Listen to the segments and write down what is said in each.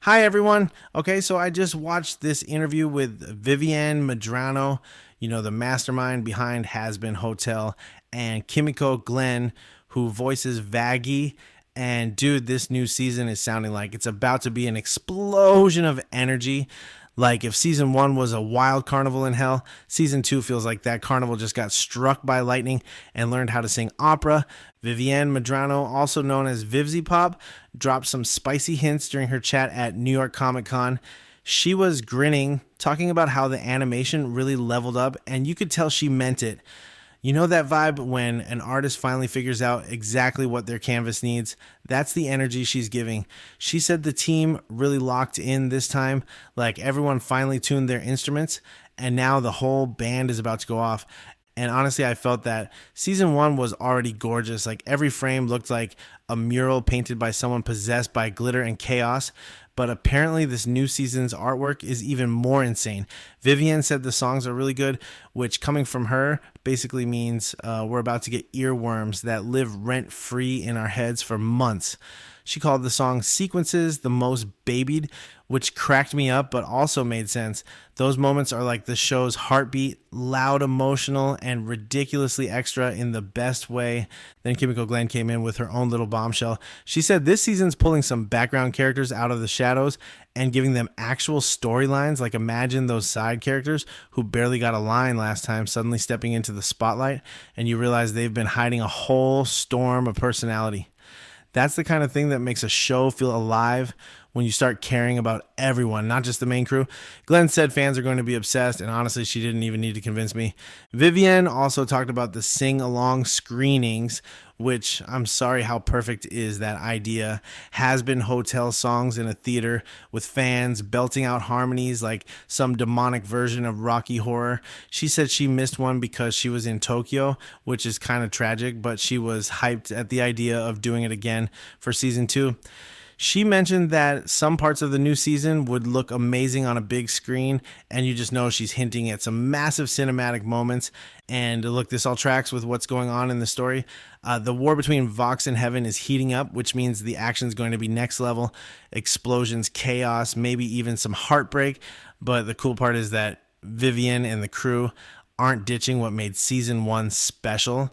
Hi, everyone. Okay, so I just watched this interview with Vivienne Medrano, the mastermind behind Hazbin Hotel, and Kimiko Glenn, who voices Vaggie. And dude, this new season is sounding like it's about to be an explosion of energy. Like if season one was a wild carnival in hell, season two feels like that carnival just got struck by lightning and learned how to sing opera. Vivienne Medrano, also known as Vivziepop, dropped some spicy hints during her chat at New York Comic Con. She was grinning, talking about how the animation really leveled up, and you could tell she meant it. You know that vibe when an artist finally figures out exactly what their canvas needs? That's the energy she's giving. She said the team really locked in this time, like everyone finally tuned their instruments, and now the whole band is about to go off. And honestly, I felt that season one was already gorgeous. Like every frame looked like a mural painted by someone possessed by glitter and chaos. But apparently, this new season's artwork is even more insane. Vivienne said the songs are really good, which coming from her basically means we're about to get earworms that live rent free in our heads for months. She called the song Sequences the most babied, which cracked me up but also made sense. Those moments are like the show's heartbeat, loud, emotional, and ridiculously extra in the best way. Then Kimiko Glenn came in with her own little bombshell. She said this season's pulling some background characters out of the shadows and giving them actual storylines. Like imagine those side characters who barely got a line last time suddenly stepping into the spotlight, and you realize they've been hiding a whole storm of personality. That's the kind of thing that makes a show feel alive when you start caring about everyone, not just the main crew. Glenn said fans are going to be obsessed, and honestly, she didn't even need to convince me. Vivienne also talked about the sing-along screenings, which I'm sorry, how perfect is that idea? Hazbin Hotel songs in a theater with fans belting out harmonies like some demonic version of Rocky Horror. She said she missed one because she was in Tokyo, which is kind of tragic, but she was hyped at the idea of doing it again for season two. She mentioned that some parts of the new season would look amazing on a big screen, and you just know she's hinting at some massive cinematic moments. And look, this all tracks with what's going on in the story. The war between Vox and Heaven is heating up, which means the action is going to be next level. Explosions, chaos, maybe even some heartbreak. But the cool part is that Vivienne and the crew aren't ditching what made season one special.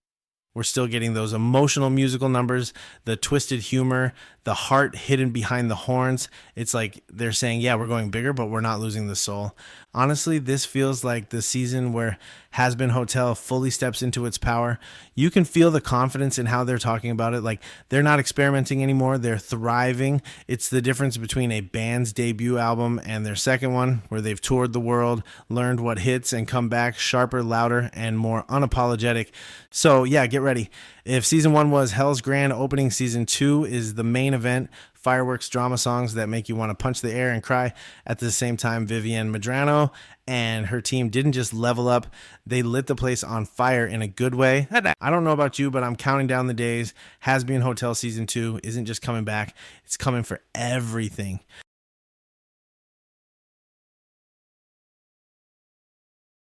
We're still getting those emotional musical numbers, the twisted humor, the heart hidden behind the horns. It's like they're saying, yeah, we're going bigger, but we're not losing the soul. Honestly, this feels like the season where Hazbin Hotel fully steps into its power. You can feel the confidence in how they're talking about it. Like they're not experimenting anymore, they're thriving. It's the difference between a band's debut album and their second one, where they've toured the world, learned what hits, and come back sharper, louder, and more unapologetic. So, yeah, get ready. If season one was Hell's Grand Opening, season two is the main event. Fireworks, drama songs that make you want to punch the air and cry. At the same time, Vivienne Medrano and her team didn't just level up, they lit the place on fire in a good way. I don't know about you, but I'm counting down the days. Hazbin Hotel season two isn't just coming back, it's coming for everything.